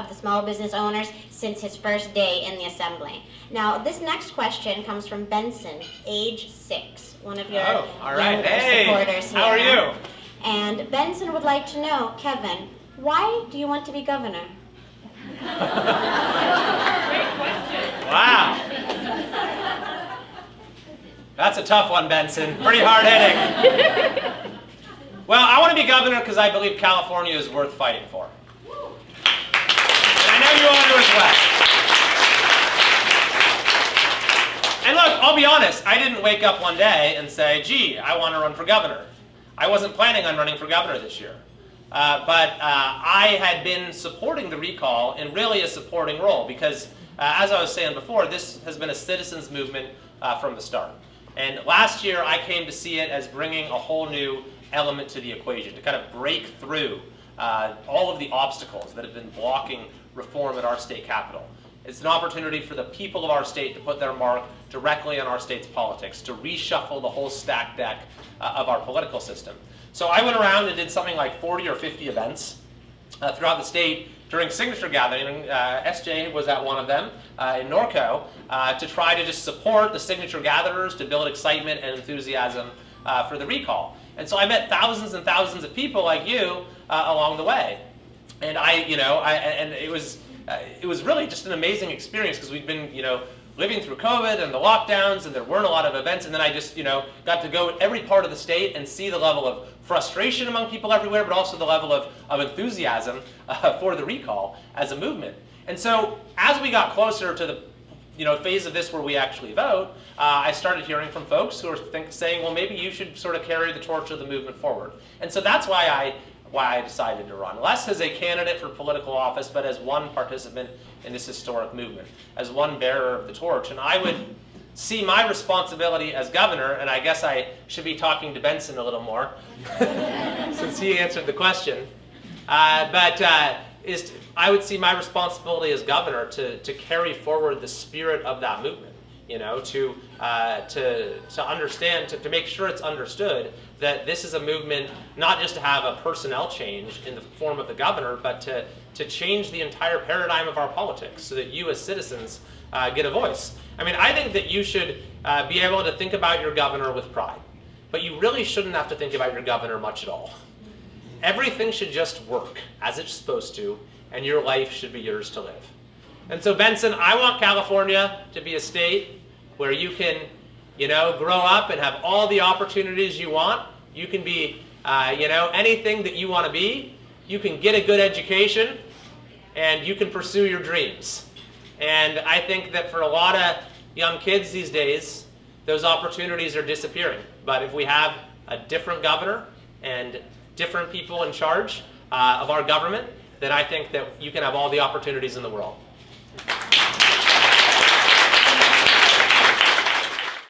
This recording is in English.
of the small business owners since his first day in the assembly. Now, this next question comes from Bensen, age 6, one of your all right. younger Hey, supporters here. how are you? And Bensen would like to know, Kevin, why do you want to be governor? Great question. Wow. That's a tough one, Benson. Pretty hard hitting. Well, I want to be governor because I believe California is worth fighting for. And I know you all do as well. And look, I'll be honest, I didn't wake up one day and say, gee, I want to run for governor. I wasn't planning on running for governor this year. But I had been supporting the recall in really a supporting role because, as I was saying before, this has been a citizens movement from the start. And last year, I came to see it as bringing a whole new element to the equation, to kind of break through all of the obstacles that have been blocking reform at our state capitol. It's an opportunity for the people of our state to put their mark directly on our state's politics, to reshuffle the whole stack deck of our political system. So I went around and did something like 40 or 50 events throughout the state during signature gathering. SJ was at one of them in Norco to try to just support the signature gatherers, to build excitement and enthusiasm for the recall. And so I met thousands and thousands of people like you along the way. And it was really just an amazing experience because we'd been, living through COVID and the lockdowns, and there weren't a lot of events, and then I just, got to go every part of the state and see the level of frustration among people everywhere, but also the level of enthusiasm for the recall as a movement. And so as we got closer to the phase of this where we actually vote, I started hearing from folks who are saying, well, maybe you should sort of carry the torch of the movement forward. And so that's why I decided to run, less as a candidate for political office, but as one participant in this historic movement, as one bearer of the torch. And I would see my responsibility as governor, and I guess I should be talking to Benson a little more, since he answered the question, I would see my responsibility as governor to carry forward the spirit of that movement, to understand, to make sure it's understood that this is a movement not just to have a personnel change in the form of the governor, but to change the entire paradigm of our politics so that you as citizens get a voice. I mean, I think that you should be able to think about your governor with pride, but you really shouldn't have to think about your governor much at all. Everything should just work as it's supposed to, and your life should be yours to live. And so, Benson, I want California to be a state where you can, grow up and have all the opportunities you want. You can be, anything that you want to be. You can get a good education, and you can pursue your dreams. And I think that for a lot of young kids these days, those opportunities are disappearing. But if we have a different governor and different people in charge of our government, then I think that you can have all the opportunities in the world.